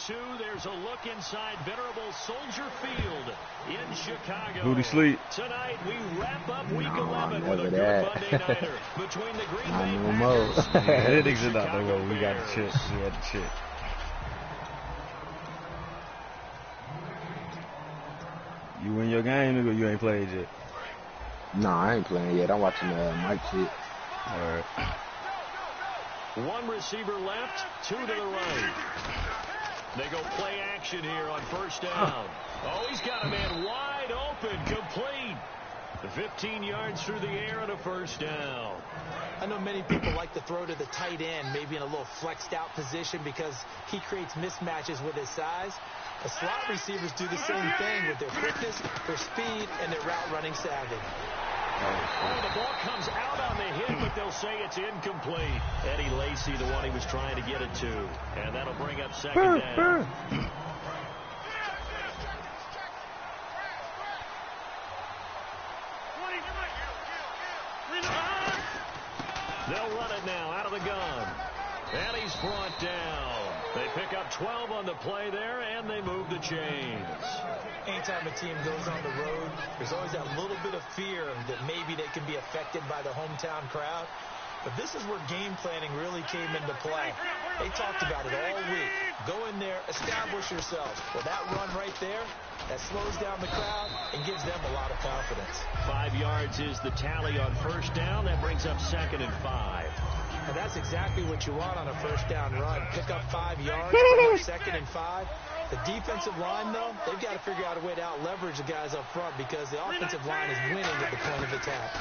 2. There's a look inside venerable Soldier Field in Chicago. Booty sleep. Tonight we wrap up Week 11 with a good that. Monday nighter between the Green Bay no more. Packers and the It is not Chicago no more. We got Bears. the chips. We had the chips. You win your game, nigga. You ain't played yet. No, I ain't playing yet. I'm watching Mike shit. All right. One receiver left, 2 to the right. They go play action here on first down. Oh, he's got a man wide open, complete. 15 yards through the air and a first down. I know many people like to throw to the tight end, maybe in a little flexed out position because he creates mismatches with his size. The slot receivers do the same thing with their quickness, their speed, and their route running savvy. Oh, the ball comes out on the hit, but they'll say it's incomplete. Eddie Lacy, the one he was trying to get it to. And that'll bring up second down. They'll run it now out of the gun. And he's brought down. They pick up 12 on the play there, and they move the chains. Anytime a team goes on the road, there's always that little bit of fear that maybe they can be affected by the hometown crowd. But this is where game planning really came into play. They talked about it all week. Go in there, establish yourself. Well, that run right there, that slows down the crowd and gives them a lot of confidence. 5 yards is the tally on first down. That brings up 2nd and 5. And that's exactly what you want on a first down run. Pick up 5 yards, 2nd and 5. The defensive line, though, they've got to figure out a way to out-leverage the guys up front because the offensive line is winning at the point of attack.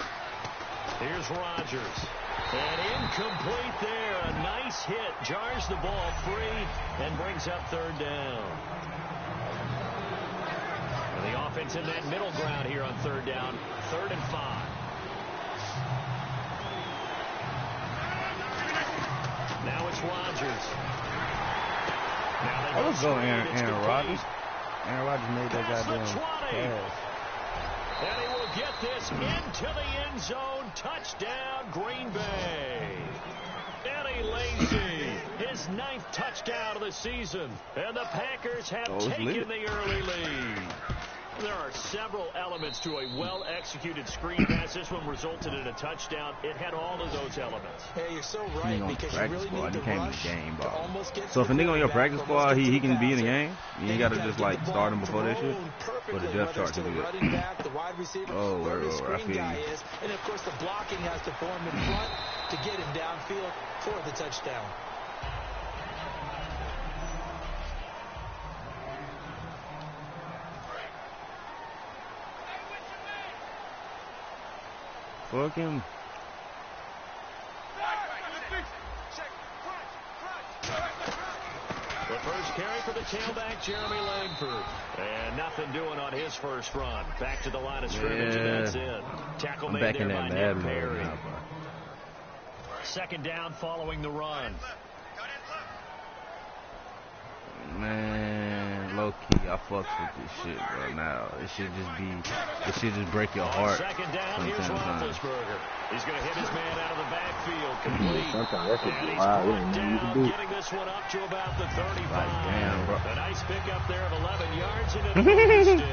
Here's Rodgers. And incomplete there. A nice hit. Jars the ball free and brings up 3rd down. And the offense in that middle ground here on 3rd down. 3rd and 5. Now it's Rodgers. I was going Aaron Rodgers. Aaron Rodgers made that goddamn pass. And he will get this into the end zone. Touchdown, Green Bay. Eddie Lacy, his 9th touchdown of the season. And the Packers have taken the early lead. There are several elements to a well-executed screen pass. This one resulted in a touchdown. It had all of those elements. Hey, you're so right because you really need to rush to almost get so if a nigga on your practice squad, he can be in the game. You ain't got to just like start him before that shit. Or the depth chart to do it. Oh, where the screen guy is, and of course the blocking has to form in front to get him downfield for the touchdown. Fuck him. The first carry for the tailback, Jeremy Langford. And nothing doing on his first run. Back to the line of scrimmage, and that's it. Tackle made there by Nick Perry. 2nd down following the run. Man, low key, I fucks with this shit right now. It should just break your heart. 2nd down, here's Roethlisberger. He's going to hit his man out of the backfield, complete. Sometimes that's and he's wild. brought down, getting this one up to about the 35. Damn, bro. A nice pickup there of 11 yards and a sticks.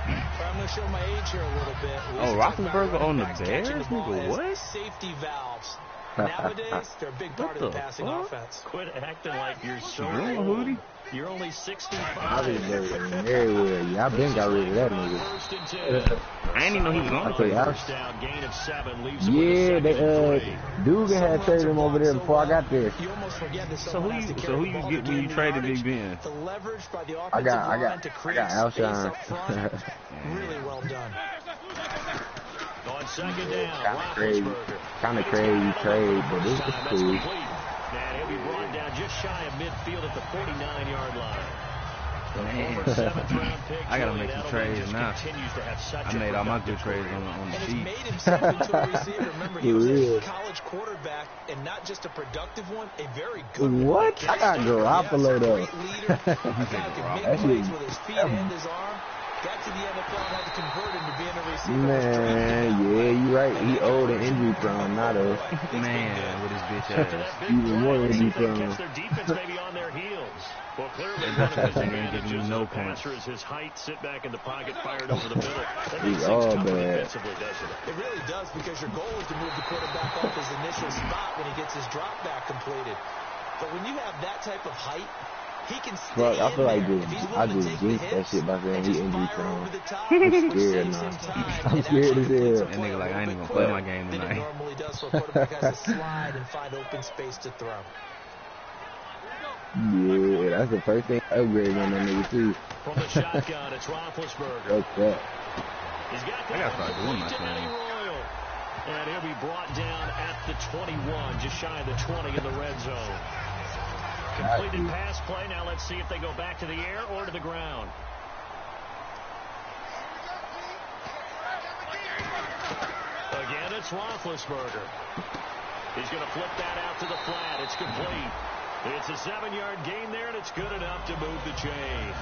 I'm going to show my age here a little bit. Oh, Roethlisberger on the Bears? Nigga, what? Safety valves. Nowadays, they're a big part of the passing offense. Quit acting like you're so old. You're only 65. I been everywhere. Yeah, I been got rid of that nigga. I didn't even know he was on the play. First down, gain of 7, leaves him Yeah, with Dugan had traded him over there before I got there. You almost forget that So who you get when you traded Big Ben? The leverage by the I offensive line to got create space Alshon. up front. Really well done. On 2nd down, Kind of crazy trade, but this is cool. And he'll be brought down just shy of midfield at the 49-yard line. I gotta make some trades now. I made all my good trades on the sheet. Made himself into a receiver. Remember, he was a college quarterback, and not just a productive one, a very good one. What? I got Garoppolo though. That plays with his feet and his arm. Got to the NFL and had to convert him to being a receiver. Man, yeah, you right. He old and injury prone, not a man with his bitch ass. Even more injury prone. Their defense may be on their heels. Well, clearly one of his advantages as a passer is his height. Sit back in the pocket, fired over the middle. That makes things tougher defensively, doesn't it? It really does, because your goal is to move the quarterback off his initial spot when he gets his drop back completed. But when you have that type of height, he can stay I feel like I just jinxed that shit by saying he injury prone. I'm scared now. I'm scared as hell. That nigga like, I ain't even gonna play my game tonight. Normally does, so a quarterback has to slide and find open space to throw. Yeah, that's the first thing upgrade on that nigga too. From the shotgun, it's Roethlisberger. Okay. He's got I gotta start doing my thing. And he'll be brought down at the 21, just shy of the 20 in the red zone. Completed pass play. Now let's see if they go back to the air or to the ground. Again, it's Roethlisberger. He's going to flip that out to the flat. It's complete. It's a 7-yard gain there, and it's good enough to move the chains.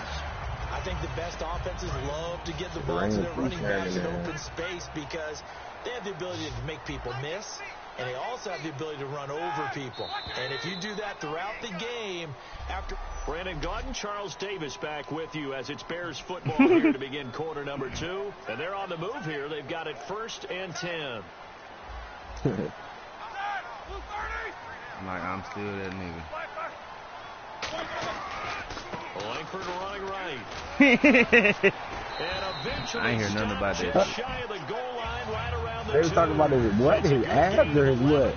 I think the best offenses love to get the ball to their running backs in open space because they have the ability to make people miss, and they also have the ability to run over people. And if you do that throughout the game, after Brandon Gaudin, Charles Davis back with you as it's Bears football here to begin quarter number 2. And they're on the move here. They've got it 1st and 10. I'm still that nigga. Langford running right. And eventually I ain't hear nothing about that. Shy of the goal line, right around the They were talking about his what? His abs or his what?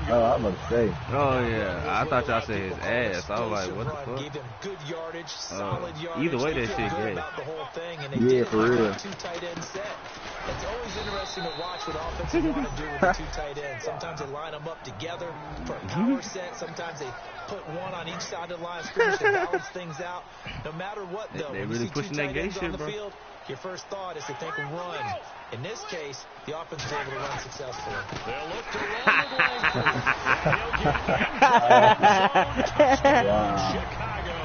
Oh, I'm about to say. Oh yeah, I thought y'all said his ass. I was like, what the fuck? Gave them good yardage, solid yardage. Either way, that shit gay. Yeah, for real. Two tight end set. It's always interesting to watch what offenses want to do with the 2 tight ends. Sometimes they line them up together for a power set. Sometimes they put one on each side of the line of scrimmage to balance things out. No matter what, though, they when really you see 2 pushing that tight gay ends shit, on the bro. field, your first thought is to think run. In this case, the offense is able to run successfully. They'll look to run with Langford. They'll get touchdown, Chicago.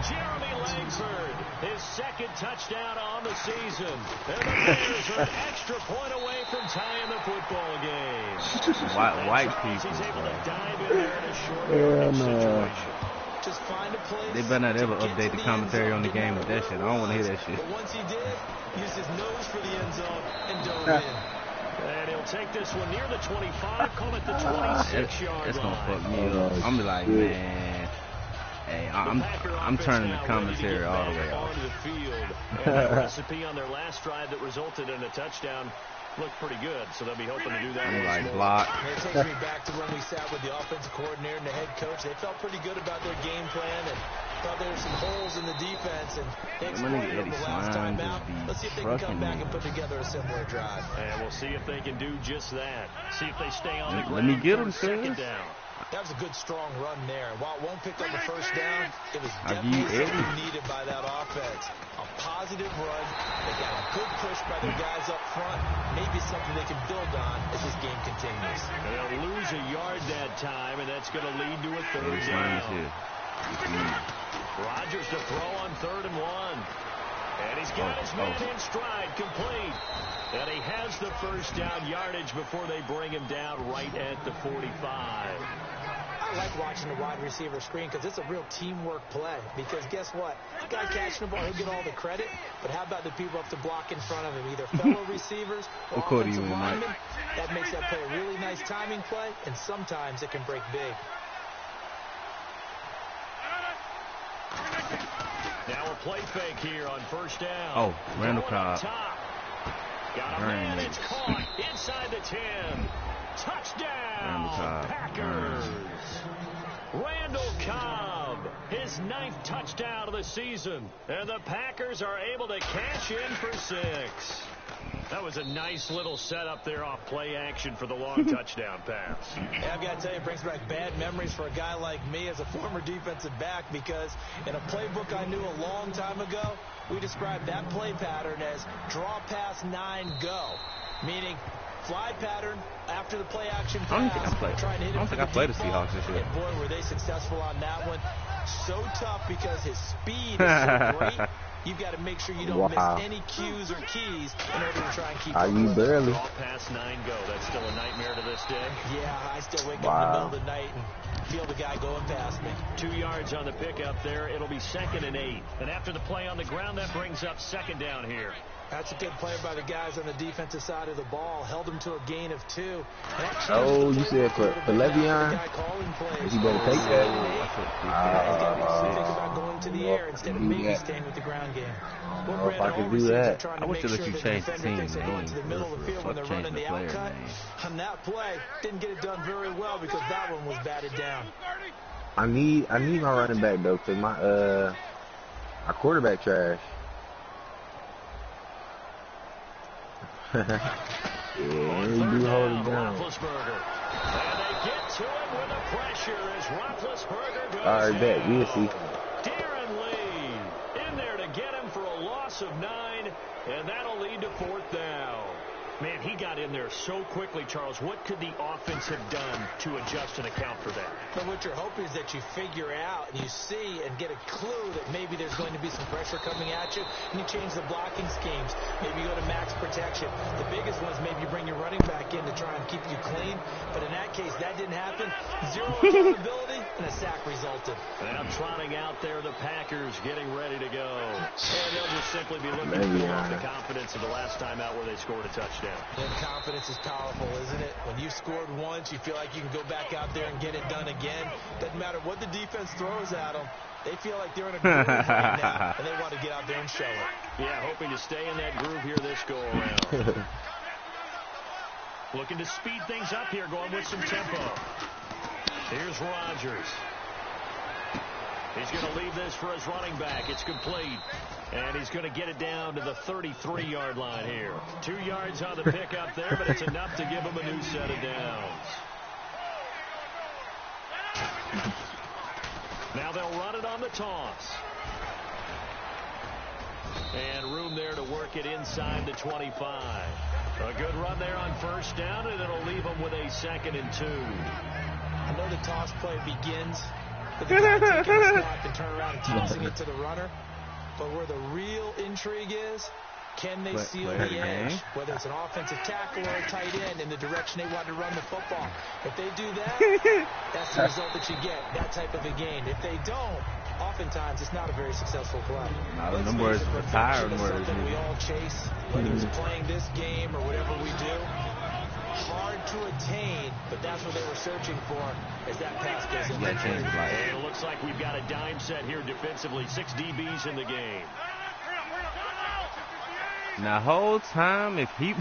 Jeremy Langford, his 2nd touchdown on the season. And the Bears are an extra point away from tying the football game. White people, He's able bro. to dive in there in a short situation. Just find a place. They better not ever update the commentary on the game with that shit. I don't want to hear that shit. But once he did, use his nose for the end zone and dove in. And he'll take this one near the 25, call it the 26-yard That's line. gonna fuck me up. I'm be like, man, hey, I'm turning the commentary all the way off. The field. And that recipe on their last drive that resulted in a touchdown looked pretty good, so they'll be hoping to do that. I'm like, block. It takes me back to when we sat with the offensive coordinator and the head coach. They felt pretty good about their game plan and thought there were some holes in the defense, and they exploited them the last time out. Let's see if they can come back and put together a similar drive. And we'll see if they can do just that. See if they stay on the Let ground. me get them, for 2nd cuz. down. That was a good, strong run there. While it won't pick up the first down, it was I'll give you definitely 80. something needed by that offense. A positive run. They got a good push by their guys up front. Maybe something they can build on as this game continues. And they'll lose a yard that time, and that's going to lead to a 3rd down. Rodgers to throw on 3rd and 1. And he's got his man in stride, complete. And he has the first down yardage before they bring him down right at the 45. I like watching the wide receiver screen because it's a real teamwork play. Because guess what? The guy catching the ball, he'll get all the credit. But how about the people up to block in front of him? Either fellow receivers or offensive linemen. That makes that play a really nice timing play, and sometimes it can break big. Now a play fake here on 1st down. Oh, Randall Cobb. Got a man, it's caught inside the 10. Touchdown, Packers. Randall Cobb, his 9th touchdown of the season. And the Packers are able to cash in for 6. That was a nice little setup there off play action for the long touchdown pass. Yeah, I've got to tell you, it brings back bad memories for a guy like me as a former defensive back, because in a playbook I knew a long time ago, we described that play pattern as draw pass 9 go, meaning fly pattern after the play action pass. I don't think I played the Seahawks this year. And boy, were they successful on that one. So tough because his speed is so great. you've got to make sure you don't miss any cues or keys in order to try and keep Are you barely? All past 9 go. That's still a nightmare to this day. Yeah, I still wake up in the middle of the night and feel the guy going past me. 2 yards on the pickup there. It'll be 2nd and 8. And after the play on the ground, that brings up 2nd down here. That's a good play by the guys on the defensive side of the ball. Held him to a gain of 2. Oh, you said for Le'Veon? He better take that. Think about going to the air instead of maybe staying with the ground game. If I could do that. I wish they let you change the team. To the middle of the field when they're running the outcut. On that play, didn't get it done very well because that one was batted down. I need my running back though, cause my quarterback trash. Yeah, you do hold it down. And they get to him with the pressure as Roethlisberger goes. All right, bet. We'll see. Darren Lee in there to get him for a loss of 9, and that'll lead to 4th down. Man, he got in there so quickly, Charles. What could the offense have done to adjust and account for that? But what you're hoping is that you figure out and you see and get a clue that maybe there's going to be some pressure coming at you, and you change the blocking schemes. Maybe you go to max protection. The biggest one is maybe you bring your running back in to try and keep you clean. But in that case, that didn't happen. 0 accountability, and a sack resulted. And I'm trotting out there the Packers getting ready to go. And they'll just simply be looking to build off the confidence of the last time out where they scored a touchdown. And confidence is powerful, isn't it? When you've scored once, you feel like you can go back out there and get it done again. Doesn't matter what the defense throws at them. They feel like they're in a groove right now, and they want to get out there and show it. Yeah, hoping to stay in that groove here this go-around. Looking to speed things up here, going with some tempo. Here's Rodgers. He's going to leave this for his running back. It's complete. And he's going to get it down to the 33-yard line here. 2 yards on the pickup there, but it's enough to give him a new set of downs. Now they'll run it on the toss. And room there to work it inside the 25. A good run there on 1st down, and it'll leave them with a 2nd and 2. I know the toss play begins with the guy taking a snap and turn around and tossing it to the runner. But where the real intrigue is, can they seal the edge? Whether it's an offensive tackle or a tight end in the direction they want to run the football. If they do that, that's the result that you get, that type of a gain. If they don't, oftentimes it's not a very successful play. Now, the words retired words. Something we all chase, whether it's playing this game or whatever we do. Hard to attain, but that's what they were searching for as that pass goes in. It looks like we've got a dime set here defensively. 6 DBs in the game. Now, whole time, if he...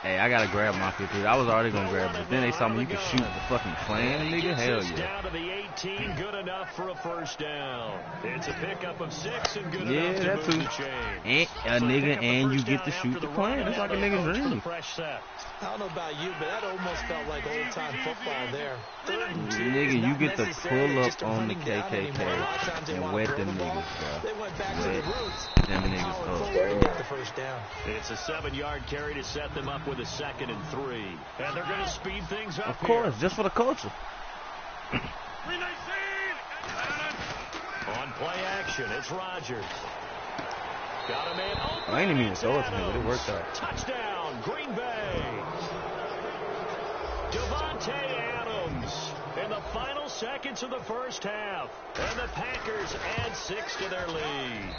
Hey, I got to grab my 50. I was already going to grab it. But then they saw me, you can shoot the fucking plan, nigga. Hell yeah. Down to the 18, good enough for a 1st down. It's a pickup of 6 and good enough to move the chain. And a nigga, and you get to shoot the plan. It's like a nigga's dream. I don't know about you, but that almost felt like old-time football there. 3rd and 2. Nigga, you get to pull up on the KKK and wet them niggas, bro. They went back to the roots. Them niggas up. Got the 1st down. It's a 7-yard carry to set them up with a 2nd and 3. And they're going to speed things up. Of course, just for the culture. On play action, it's Rodgers. Got a man open. I ain't even throw it to me, but it worked out. Touchdown, Green Bay. Devontae Adams in the final seconds of the 1st half. And the Packers add 6 to their lead.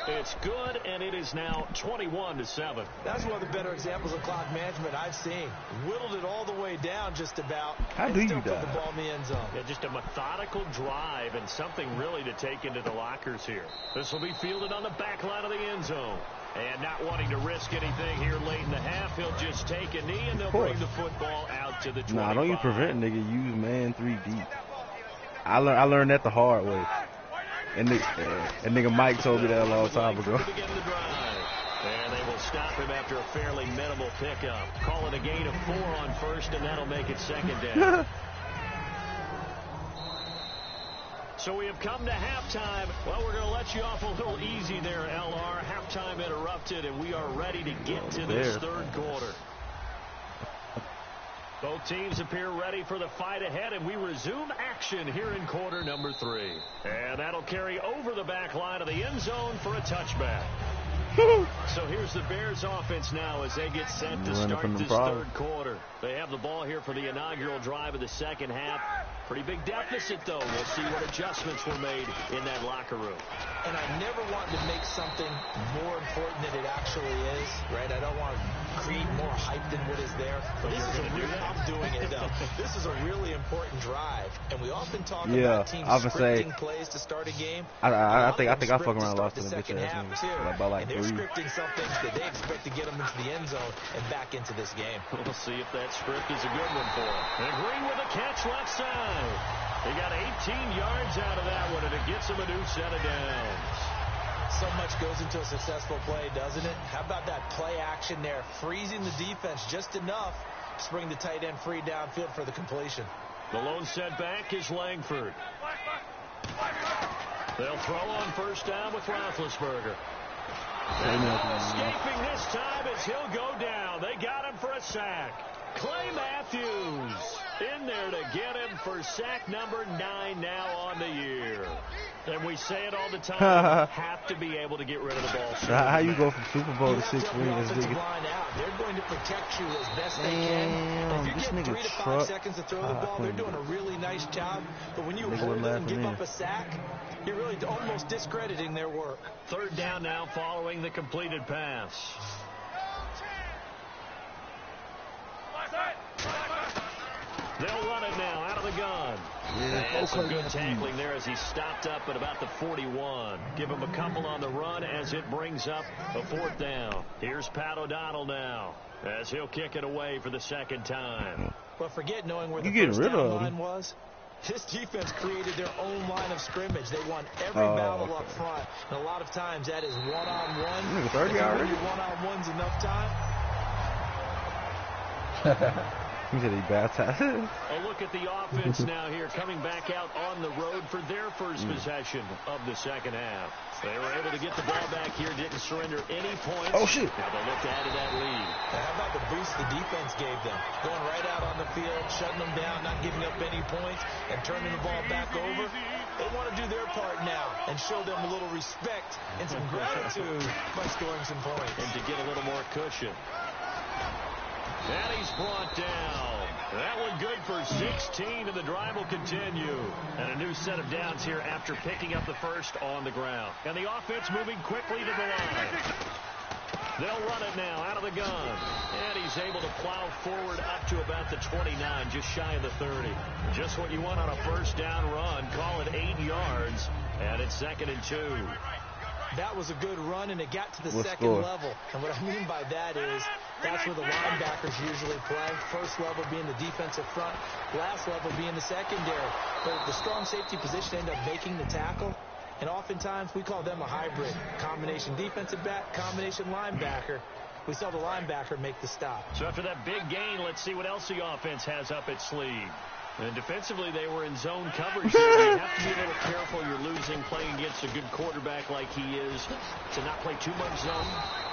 It's good, and it is now 21-7. That's one of the better examples of clock management I've seen. Whittled it all the way down just about. How do you do put the ball in the end zone? Yeah, just a methodical drive and something really to take into the lockers here. This will be fielded on the back line of the end zone. And not wanting to risk anything here late in the half, he'll just take a knee, and they'll bring the football out to the 25. Nah, don't you prevent nigga use man 3 deep. I learned that the hard way. And nigga Mike told me that a long time ago. And they will stop him after a fairly minimal pickup. Calling a gain of 4 on 1st, and that'll make it 2nd down. So we have come to halftime. Well, we're going to let you off a little easy there, LR. Halftime interrupted, and we are ready to get to this 3rd quarter. Both teams appear ready for the fight ahead, and we resume action here in quarter number 3. And that'll carry over the back line of the end zone for a touchback. So here's the Bears offense now as they get set to start this third quarter. They have the ball here for the inaugural drive of the second half. Pretty big deficit, though. We'll see what adjustments were made in that locker room. And I never want to make something more important than it actually is, right? I don't want to create more hype than what is there. But this is I'm doing it, though. This is a really important drive. And we often talk about teams scripting plays to start a game. I think I fuck around and lost to the bitch ass niggas by like 3. They're scripting something that they expect to get them into the end zone and back into this game. We'll see if that script is a good one for him. And Green with a catch left side. He got 18 yards out of that one, and it gets him a new set of downs. So much goes into a successful play, doesn't it? How about that play action there, freezing the defense just enough to bring the tight end free downfield for the completion. The lone setback is Langford. They'll throw on first down with Roethlisberger. Escaping this time as he'll go down. They got him for a sack. Clay Matthews in there to get him for sack number 9 now on the year. And we say it all the time, have to be able to get rid of the ball. How you go from Super Bowl to 6 wins? They're going to protect you as best they can. If you get 3 to 5 seconds to throw the ball, they're doing a really nice job. But when you hold it and give up a sack, you're really almost discrediting their work. Third down now following the completed pass. They'll run it now out of the gun. And some good tackling there as he stopped up at about the 41. Give him a couple on the run as it brings up a 4th down. Here's Pat O'Donnell now as he'll kick it away for the second time. But forget knowing where the first down line was. This defense created their own line of scrimmage. They won every battle up front. And a lot of times that is one-on-one. 30 yards. One-on-one's enough time. He said he baptized. A look at the offense now here, coming back out on the road for their first possession of the second half. They were able to get the ball back here, didn't surrender any points. Oh, shit. Now they look to add to that lead. Now, how about the boost the defense gave them? Going right out on the field, shutting them down, not giving up any points, and turning the ball back over. They want to do their part now and show them a little respect and some gratitude by scoring some points. And to get a little more cushion. And he's brought down. That one good for 16, and the drive will continue. And a new set of downs here after picking up the first on the ground. And the offense moving quickly to the line. They'll run it now out of the gun. And he's able to plow forward up to about the 29, just shy of the 30. Just what you want on a first down run. Call it 8 yards. And it's 2nd and 2. That was a good run, and it got to the second level. And what I mean by that is that's where the linebackers usually play. First level being the defensive front, last level being the secondary. But the strong safety position ended up making the tackle. And oftentimes we call them a hybrid. Combination defensive back, combination linebacker. We saw the linebacker make the stop. So after that big gain, let's see what else the offense has up its sleeve. And defensively, they were in zone coverage there. You have to be a little careful. You're losing playing against a good quarterback like he is to not play too much zone.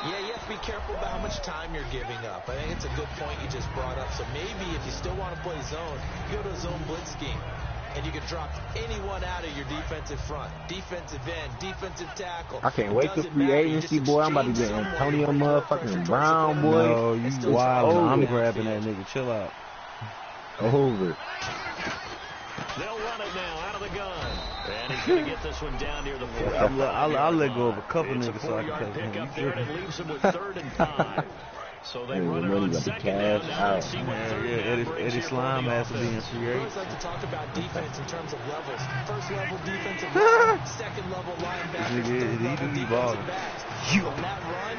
Yeah, you have to be careful about how much time you're giving up. I think it's a good point you just brought up. So maybe if you still want to play zone, you go to a zone blitz scheme. And you can drop anyone out of your defensive front, defensive end, defensive tackle. I can't wait for free agency, boy. I'm about to get Antonio motherfucking Brown, boy. No, you wild. I'm grabbing that nigga. Chill out. Over. They'll run it now out of the gun. And he's going to get this one down near the 40. I'll let go of a couple niggas so I can take him. Pick up there, and it leaves him with 3rd and 5. So they run it on 2nd down. Now let's see what 3rd down brings Eddie Slime has to be in free agency. I always like to talk about defense in terms of levels. First level defensive line, second level linebackers, third level defensive backs. On that run,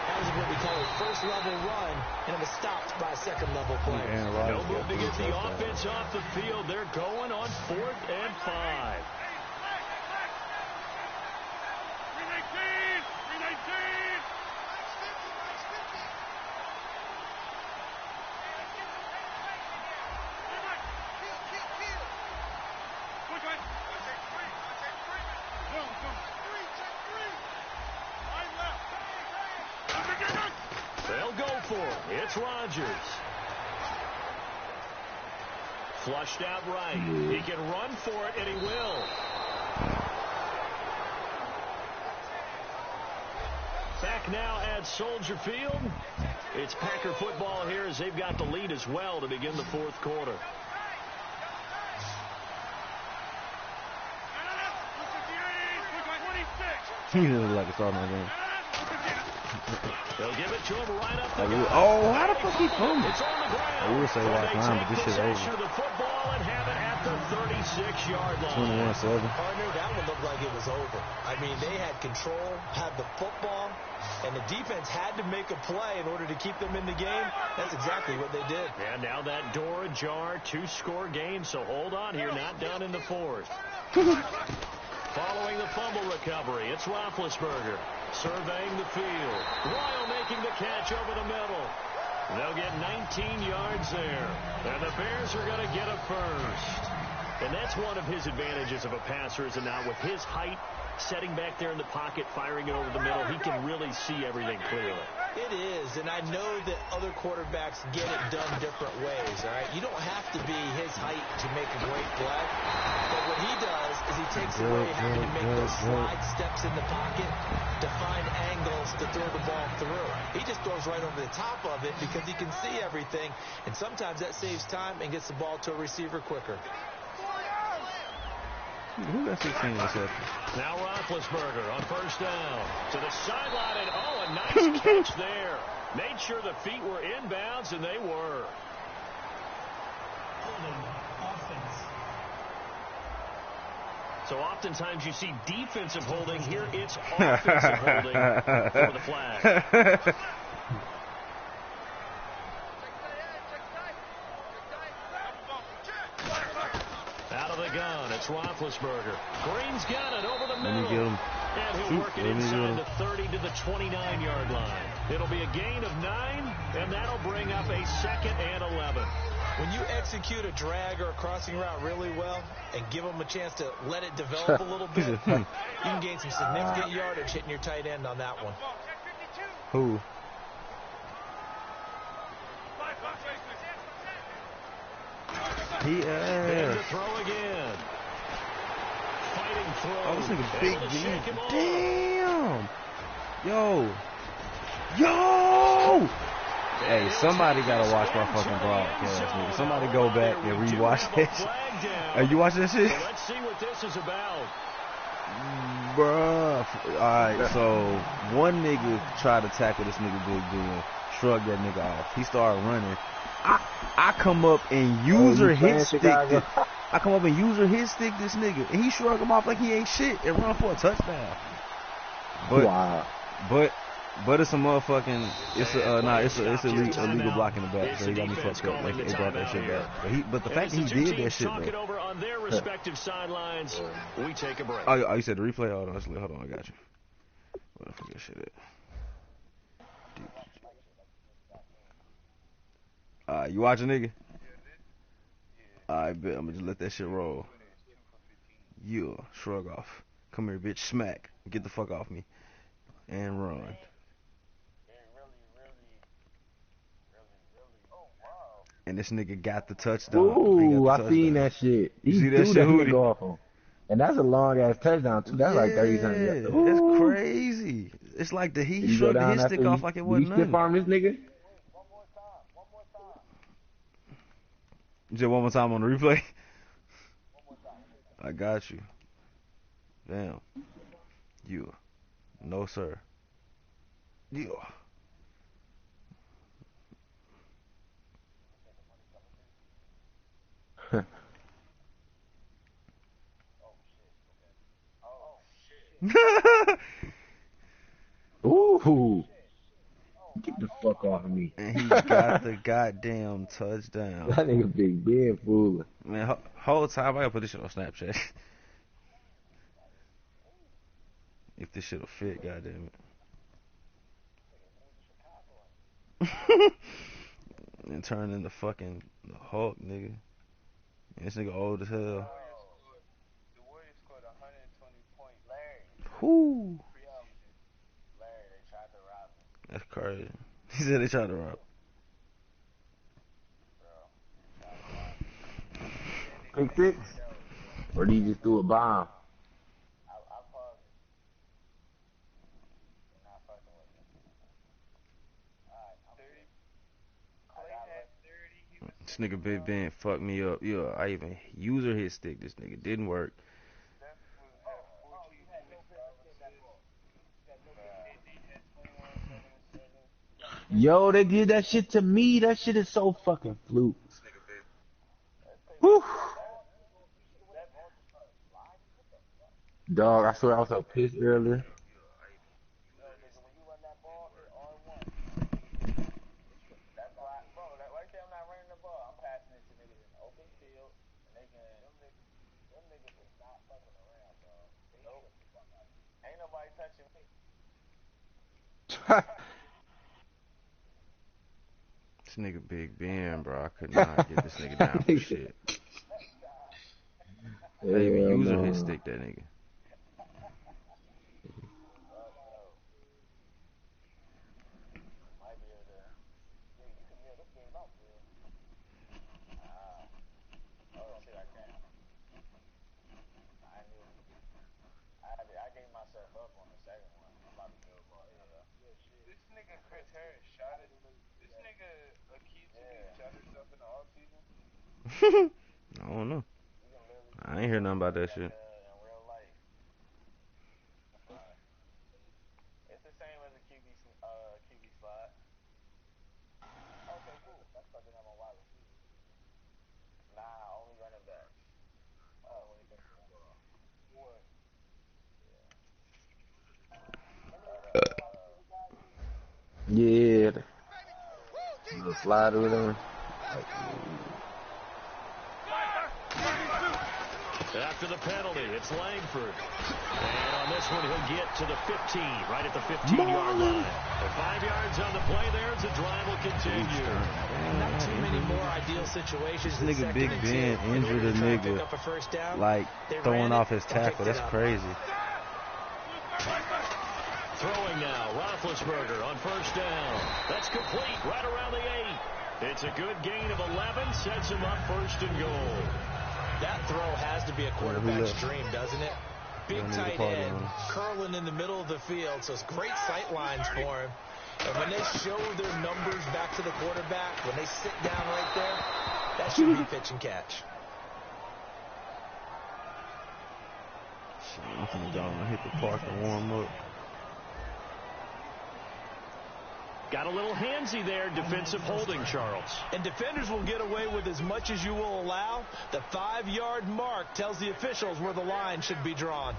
that was what we call a first level run, and it was stopped by a second level player. No move to get the offense off the field. They're going on 4th and 5. They'll go for it. It's Rodgers. Flushed out right. He can run for it, and he will. Back now at Soldier Field. It's Packer football here as they've got the lead as well to begin the fourth quarter. He doesn't like a starting that game. They'll give it to him right up the oh, how the fuck he throw it? It's on the ground. I will say last line, but this shit's over. The football and have it at the 36-yard line. 21-7. Partner, that one looked like it was over. I mean, they had control, had the football, and the defense had to make a play in order to keep them in the game. That's exactly what they did. And now that door ajar, 2-score game, so hold on here, not done in the fourth. Following the fumble recovery, it's Roethlisberger surveying the field. Royal making the catch over the middle. They'll get 19 yards there. And the Bears are going to get a first. And that's one of his advantages of a passer, is it not? With his height, setting back there in the pocket, firing it over the middle, he can really see everything clearly. It is, and I know that other quarterbacks get it done different ways, all right? You don't have to be his height to make a great play. But what he does is he takes away having to make those slide steps in the pocket to find angles to throw the ball through. He just throws right over the top of it because he can see everything, and sometimes that saves time and gets the ball to a receiver quicker. Who got 16 receptions? Now Roethlisberger on first down to the sideline, and a nice catch there. Made sure the feet were inbounds, and they were. So oftentimes you see defensive holding. Here it's offensive holding for the flag. Out of the gun, it's Roethlisberger. Green's got it over the middle. And he'll work it inside the 30 to the 29-yard line. It'll be a gain of 9, and that'll bring up a 2nd and 11. When you execute a drag or a crossing route really well and give them a chance to let it develop a little bit, you can gain some significant yardage hitting your tight end on that one. Who? In to throw again. Fighting throw. Oh, this nigga big G. Damn. Yo. Hey, somebody gotta watch my fucking broadcast, nigga. Somebody go back and rewatch that shit. Hey, you watching that shit? So let's see what this is about. Bruh. Alright, so one nigga tried to tackle this nigga Big Ben, shrugged that nigga off. He started running. I come up and user hit stick this. I come up and user hit stick this nigga, and he shrug him off like he ain't shit and run for a touchdown. But wow. But it's a motherfucking it's illegal block in the back, so he got me fucked up. Like they brought that shit back. But the fact that he did that shit though. Over on their respective sidelines, we take a break. Oh, you said the replay? Hold on, I got you. Where the fuck that shit at? You watching, nigga? I bet I'm gonna just let that shit roll. Yeah, shrug off. Come here, bitch. Smack. Get the fuck off me. And run. And this nigga got the touchdown. Ooh, I seen that shit. You see that shit, Hootie? Go off on. And that's a long ass touchdown too. That's like 30 something yards. That's crazy. It's like he shrugged his stick off like it wasn't nothing. You stiff arm this nigga? You said one more time on the replay? I got you. Damn. You. No, sir. You. Ooh. Get the fuck off of me. And he got the goddamn touchdown. That nigga Big Ben fooling. Man, whole time I gotta put this shit on Snapchat. If this shit'll fit, goddamn it. And turn into fucking Hulk, nigga. And this nigga old as hell. Whoo. That's crazy. He said they tried to rob. Pick 6? Or did you just do a bomb? This nigga Big Ben fucked me up. Yeah, I even user hit stick. This nigga didn't work. Yo, they did that shit to me. That shit is so fucking fluke. Whew. Dog, I swear I was so pissed earlier. This nigga Big Ben, bro. I could not get this nigga down for shit. I even user hit stick that nigga. I don't know. I ain't hear nothing about that shit. Yeah. The slider with him. After the penalty, it's Langford. And on this one, he'll get to the 15, right at the 15-yard line. And 5 yards on the play there as the drive will continue. Not too many more ideal situations. This nigga Big Ben injured a nigga, like, throwing off his tackle. That's crazy. Throwing now, Roethlisberger on first down. That's complete, right around the 8. It's a good gain of 11, sets him up first and goal. That throw has to be a quarterback's dream, doesn't it? Big tight end, curling in the middle of the field, so it's great sight lines for him. And when they show their numbers back to the quarterback, when they sit down right there, that should be pitch and catch. Shit, I'm finna go and hit the park and warm up. Got a little handsy there, defensive holding, Charles. And defenders will get away with as much as you will allow. The 5-yard mark tells the officials where the line should be drawn.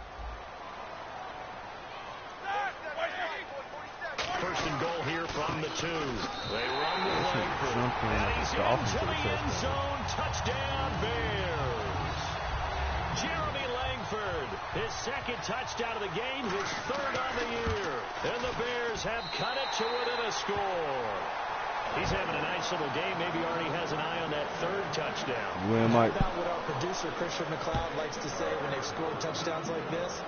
First and goal here from the 2. They run with Langford. And he's into the end zone. Touchdown, Bears. Jeremy Langford, his second touchdown of the game, his third on the year. And the Bears have cut it to within a score. He's having a nice little game. Maybe already has an eye on that third touchdown. How about what our producer, Christian McLeod, likes to say when they've scored touchdowns like this?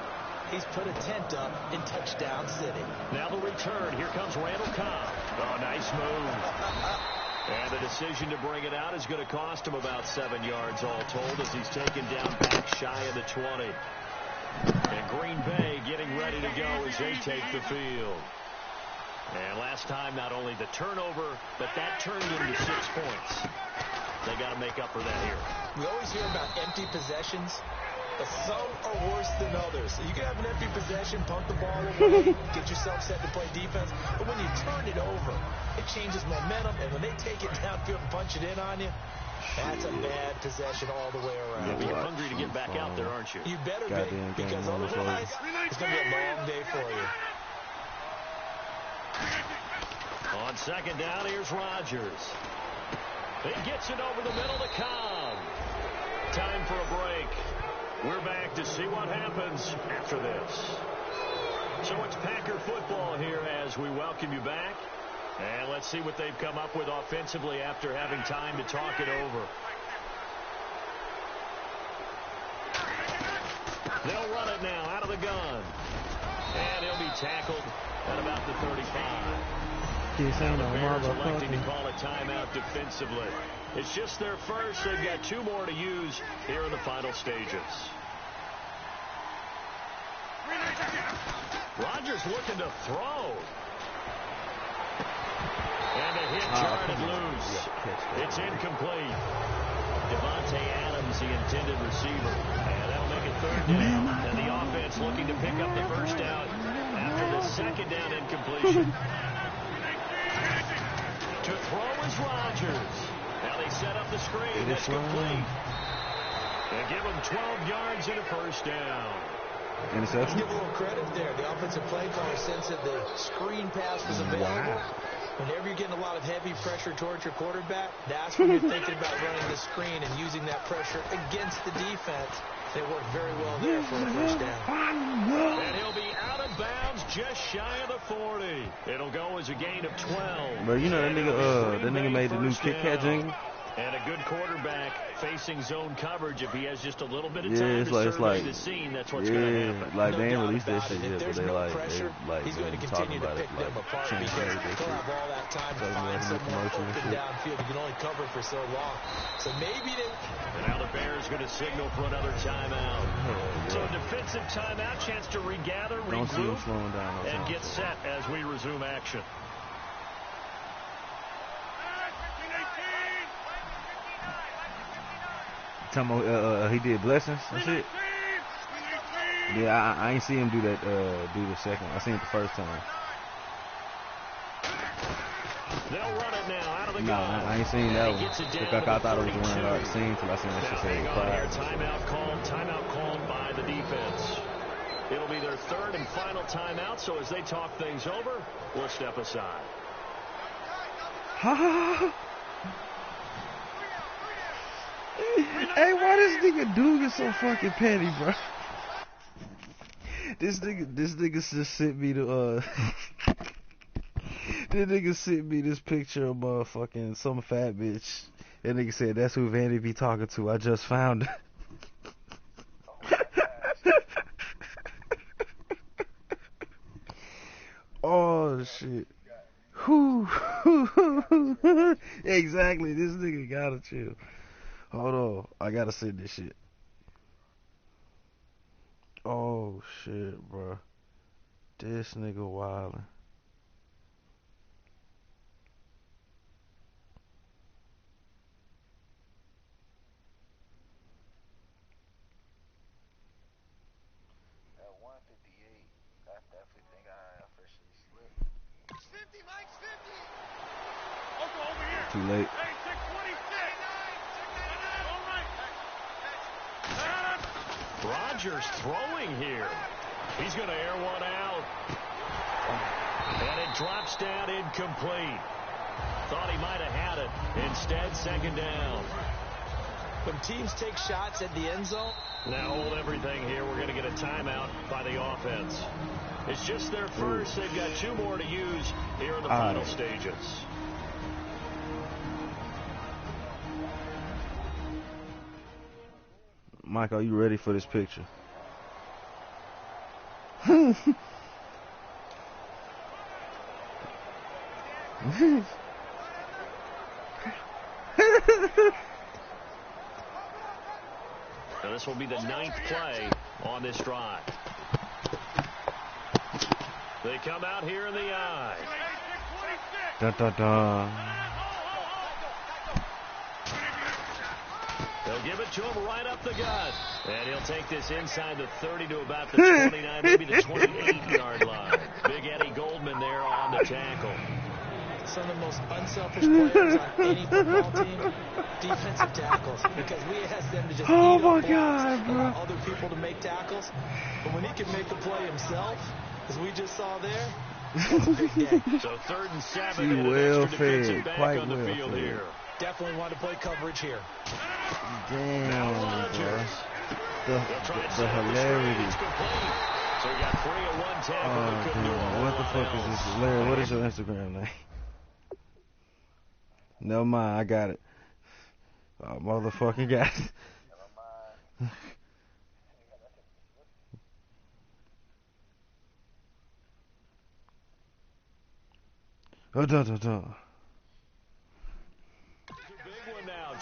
He's put a tent up in Touchdown City. Now the return. Here comes Randall Cobb. Oh, nice move. And the decision to bring it out is going to cost him about 7 yards all told as he's taken down back shy of the 20. And Green Bay getting ready to go as they take the field. And last time, not only the turnover, but that turned into 6 points. They got to make up for that here. We always hear about empty possessions, but some are worse than others. So you can have an empty possession, punt the ball away, get yourself set to play defense. But when you turn it over, it changes momentum. And when they take it downfield and punch it in on you, that's a bad possession all the way around. You're hungry to get back out there, aren't you? You better be, because otherwise, it's going to be a long day for you. On second down, here's Rodgers. He gets it over the middle to Cobb. Time for a break. We're back to see what happens after this. So it's Packer football here as we welcome you back. And let's see what they've come up with offensively after having time to talk it over. They'll run it now out of the gun. And he'll be tackled at about the 35. Now the Bears electing to call a timeout defensively. It's just their first. They've got 2 more to use here in the final stages. Rodgers looking to throw. And a hit charted loose. It's incomplete. Devontae Adams, the intended receiver. And that'll make it 3rd down. And the offense looking to pick up the 1st down after the 2nd down incompletion. To throw is Rodgers. Now they set up the screen. That's complete. And give him 12 yards and a 1st down. Interception? Give a little credit there. The offensive play caller sensed that the screen pass was available. Wow. Whenever you're getting a lot of heavy pressure towards your quarterback, that's when you're thinking about running the screen and using that pressure against the defense. They worked very well there for a 1st down. And he'll be out of bounds just shy of the 40. It'll go as a gain of 12. But you know that nigga made the new Kit Kat jingle. And a good quarterback facing zone coverage. If he has just a little bit of time to survey the scene, that's what's going to happen. Like they ain't released that shit yet, but they pressure, he's going to continue to pick them apart because he'll have all that time to find someone open downfield. You can only cover for so long. So maybe they... And now the Bears going to signal for another timeout. So a defensive timeout, chance to regather, regroup, and get set as we resume action. He did blessings and shit. Yeah, I ain't see him do that. Do the second. I seen it the first time. They'll run it now out of the gun. I ain't seen that one. I thought it was the one I already seen till I seen that shit say prior. Timeout called by the defense. It'll be their 3rd and final timeout. So as they talk things over, we'll step aside. Hey, why this nigga Dugan so fucking petty, bro? This nigga just sent me the this nigga sent me this picture of motherfucking some fat bitch. That nigga said that's who Vandy be talking to. I just found it. Oh shit. Exactly. This nigga gotta chill. Hold on, I gotta see this shit. Oh shit, bro. This nigga wildin'. At 158, I definitely think I officially slipped. 50, Mike's 50. Also over here. Too late. Hey, 626. Rodgers throwing here. He's going to air one out. And it drops down incomplete. Thought he might have had it. Instead, 2nd down. When teams take shots at the end zone. Now hold everything here. We're going to get a timeout by the offense. It's just their first. They've got 2 more to use here in the final stages. Mike, are you ready for this picture? Now this will be the 9th play on this drive. They come out here in the eye. Dun, dun, dun. They'll give it to him right up the gut. And he'll take this inside the 30 to about the 29, maybe the 28-yard line. Big Eddie Goldman there on the tackle. Some of the most unselfish players on any football team, defensive tackles, because we ask them to just eat up blocks, allow other people to make tackles. But when he can make a play himself, as we just saw there, that's a big day. So 3rd and 7, and an extra defensive back on the field here. Definitely want to play coverage here. Damn, bro. The hilarity. So we got 3 of 1 tackle. Damn. What the fuck is this? Larry, what is your Instagram name? Never mind, I got it. I motherfucking got it. Big one now.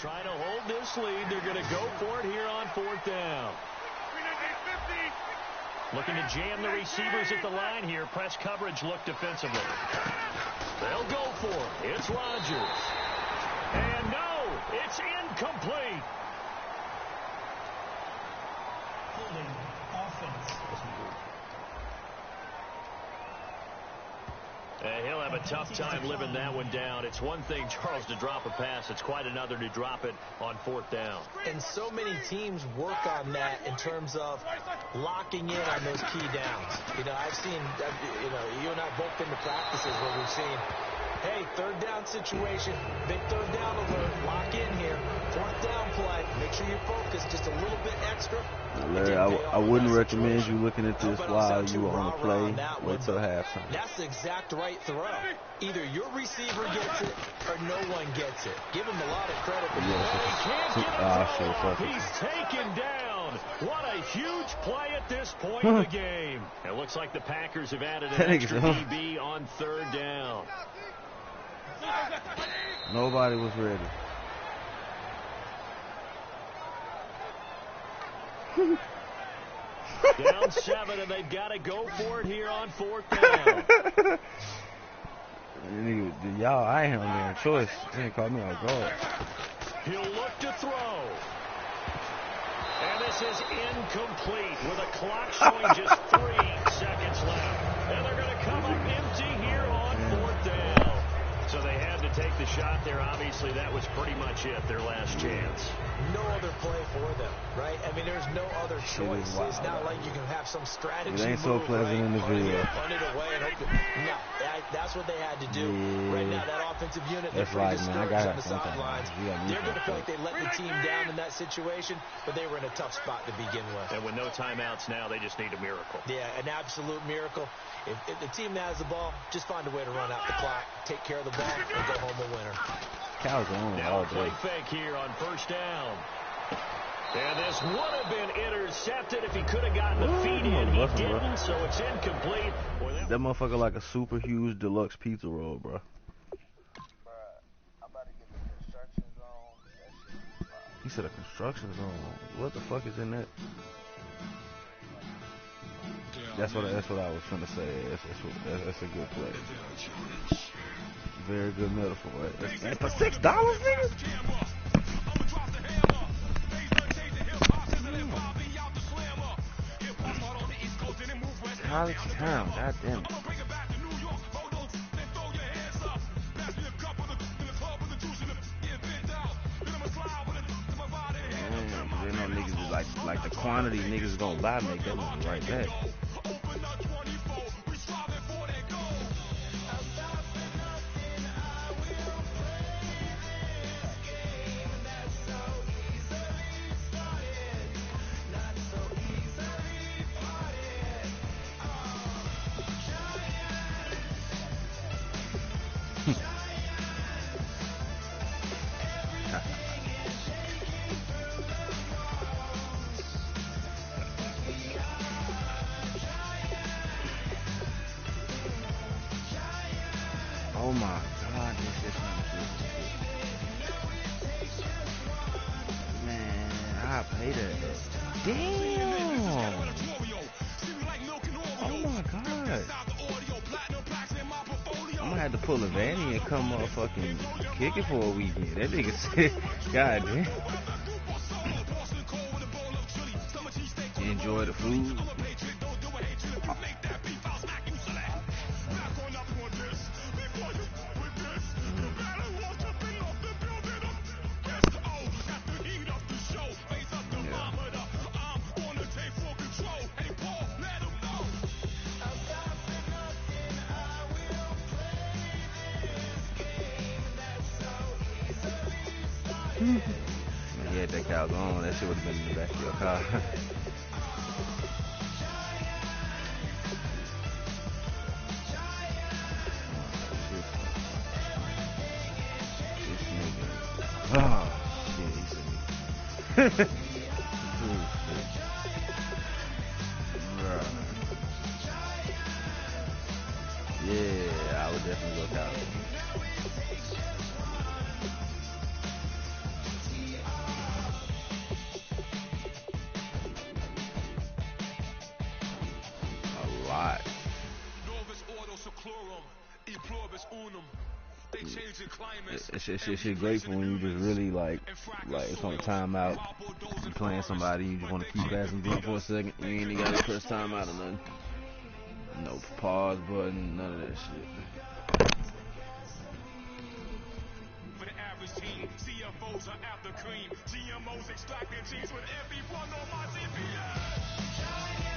this lead. They're going to go for it here on 4th down. Looking to jam the receivers at the line here. Press coverage look defensively. They'll go for it. It's Rodgers. And no, it's incomplete. Holding offense. He'll have a tough time living that one down. It's one thing, Charles, to drop a pass. It's quite another to drop it on 4th down. And so many teams work on that in terms of locking in on those key downs. You know, I've seen, you and I both been to practices where we've seen, hey, 3rd down situation, big 3rd down alert, lock in here, 4th down play, make sure you're focused just a little bit extra. Larry, I wouldn't recommend you looking at this while you are on the play. Wait till halftime. That's the exact right throw. Either your receiver gets it or no one gets it. Give him a lot of credit. He's taken down. What a huge play at this point in the game. It looks like the Packers have added an extra DB on 3rd down. Nobody was ready. Down 7, and they've got to go for it here on 4th down. Y'all, I ain't having a choice. They ain't call me on guard. He'll look to throw. And this is incomplete with a clock showing just 3 seconds left. And they're going to come up empty here on 4th down. So they had to take the shot there. Obviously, that was pretty much it, their last chance. No other play for them, right? I mean, there's no other choice. It's not like you can have some strategy. It ain't so pleasant in the video. Punt it away and hope no, that's what they had to do. Yeah. Right now, that offensive unit, that's they're pretty right, man. discouraged on the sidelines. They're going to feel like they let the team down in that situation, but they were in a tough spot to begin with. And with no timeouts now, they just need a miracle. Yeah, an absolute miracle. If the team has the ball, just find a way to run out the clock, take care of the ball, and go home a winner. Cows on now all a play day. fake here on 1st down. And this would have been intercepted if he could have gotten the feet in. He didn't, so it's incomplete. That motherfucker like a super huge deluxe pizza roll, bro. I'm about to get the construction zone. He said a construction zone. What the fuck is in that? That's what I was trying to say. That's a good play. Very good metaphor. Right? For $6, nigga? College town, goddamn it. They know niggas is like the quantity niggas gonna buy make that money right back. Oh my God, this is not good. Man, I pay that. Damn. Oh my God. I'm gonna have to pull a Vanny and come motherfucking kick it for a weekend. That nigga said, God damn. Enjoy the food. Man, you had that cows on, that shit would have been in the back of your car. Oh, shit, he's in me. Yeah, I would definitely go cows. Shit grateful when you just really like it's on timeout. You playing somebody, you just want to keep passing blunt for a second. You ain't even got to press timeout or nothing. No pause button, none of that shit. For the average team, CFOs are after cream. GMOs extracting cheese with every one on my GPS.